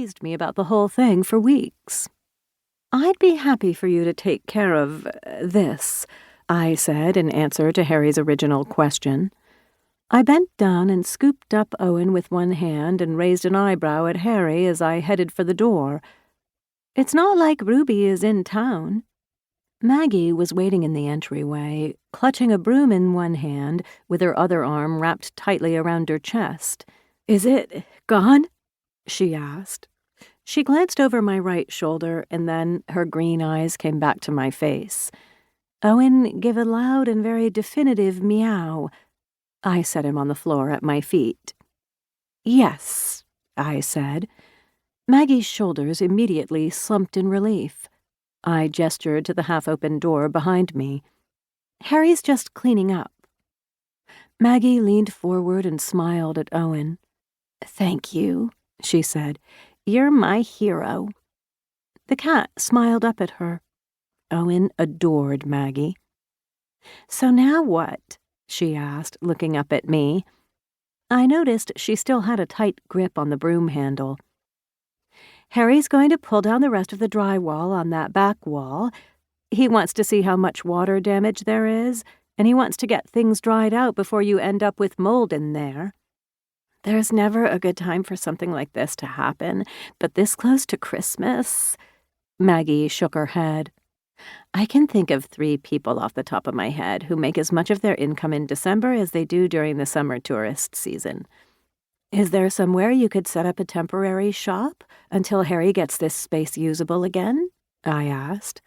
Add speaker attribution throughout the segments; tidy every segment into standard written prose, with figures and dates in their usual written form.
Speaker 1: teased me about the whole thing for weeks. "I'd be happy for you to take care of this," I said in answer to Harry's original question. I bent down and scooped up Owen with one hand and raised an eyebrow at Harry as I headed for the door. "It's not like Ruby is in town." Maggie was waiting in the entryway, clutching a broom in one hand, with her other arm wrapped tightly around her chest. "Is it gone?" she asked. She glanced over my right shoulder, and then her green eyes came back to my face. Owen gave a loud and very definitive meow. I set him on the floor at my feet. "Yes," I said. Maggie's shoulders immediately slumped in relief. I gestured to the half-open door behind me. "Harry's just cleaning up." Maggie leaned forward and smiled at Owen. "Thank you," she said. "You're my hero." The cat smiled up at her. Owen adored Maggie. "So now what?" she asked, looking up at me. I noticed she still had a tight grip on the broom handle. "Harry's going to pull down the rest of the drywall on that back wall. He wants to see how much water damage there is, and he wants to get things dried out before you end up with mold in there. There's never a good time for something like this to happen, but this close to Christmas..." Maggie shook her head. "I can think of 3 people off the top of my head who make as much of their income in December as they do during the summer tourist season. Is there somewhere you could set up a temporary shop until Harry gets this space usable again?" I asked.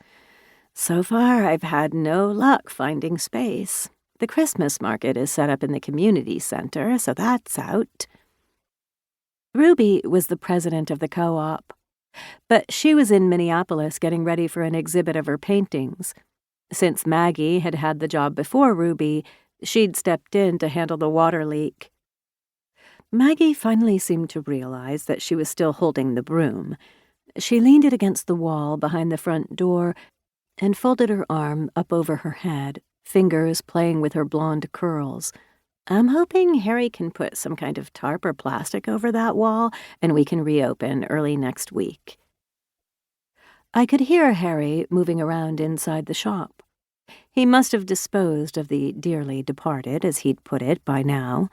Speaker 1: "So far, I've had no luck finding space. The Christmas market is set up in the community center, so that's out." Ruby was the president of the co-op, but she was in Minneapolis getting ready for an exhibit of her paintings. Since Maggie had had the job before Ruby, she'd stepped in to handle the water leak. Maggie finally seemed to realize that she was still holding the broom. She leaned it against the wall behind the front door and folded her arm up over her head, fingers playing with her blonde curls. "I'm hoping Harry can put some kind of tarp or plastic over that wall, and we can reopen early next week." I could hear Harry moving around inside the shop. He must have disposed of the dearly departed, as he'd put it, by now.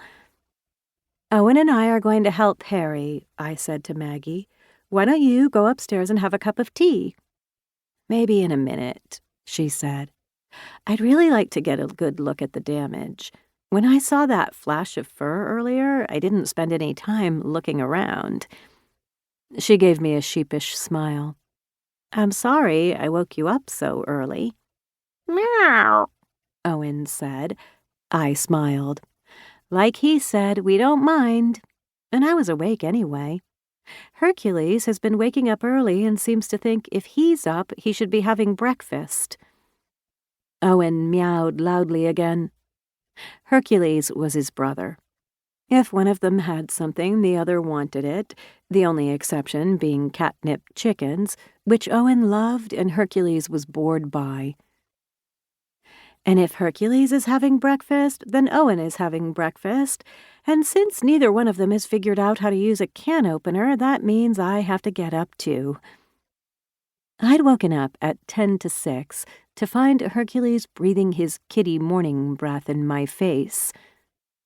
Speaker 1: "Owen and I are going to help Harry," I said to Maggie. "Why don't you go upstairs and have a cup of tea?" "Maybe in a minute," she said. "I'd really like to get a good look at the damage. When I saw that flash of fur earlier, I didn't spend any time looking around." She gave me a sheepish smile. "I'm sorry I woke you up so early." "Meow," Owen said. I smiled. Like he said, we don't mind. And I was awake anyway. Hercules has been waking up early and seems to think if he's up, he should be having breakfast. Owen meowed loudly again. Hercules was his brother. If one of them had something, the other wanted it, the only exception being catnip chickens, which Owen loved and Hercules was bored by. And if Hercules is having breakfast, then Owen is having breakfast, and since neither one of them has figured out how to use a can opener, that means I have to get up too. I'd woken up at 10 to 6 to find Hercules breathing his kitty morning breath in my face.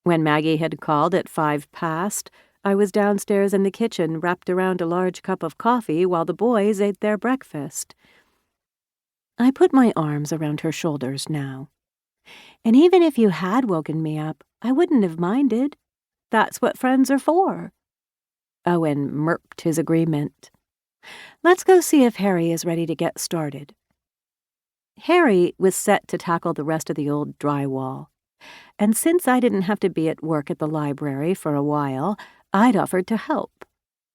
Speaker 1: When Maggie had called at 5 past, I was downstairs in the kitchen wrapped around a large cup of coffee while the boys ate their breakfast. I put my arms around her shoulders now. "And even if you had woken me up, I wouldn't have minded. That's what friends are for." Owen murped his agreement. "Let's go see if Harry is ready to get started." Harry was set to tackle the rest of the old drywall. And since I didn't have to be at work at the library for a while, I'd offered to help.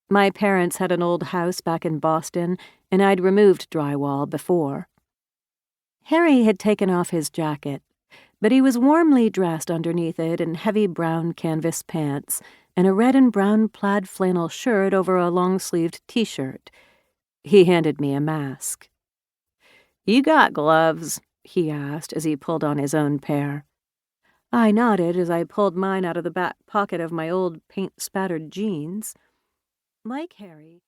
Speaker 1: My parents had an old house back in Boston, and I'd removed drywall before. Harry had taken off his jacket, but he was warmly dressed underneath it in heavy brown canvas pants and a red and brown plaid flannel shirt over a long-sleeved t-shirt. He handed me a mask. "You got gloves?" he asked as he pulled on his own pair. I nodded as I pulled mine out of the back pocket of my old paint-spattered jeans. Like Harry,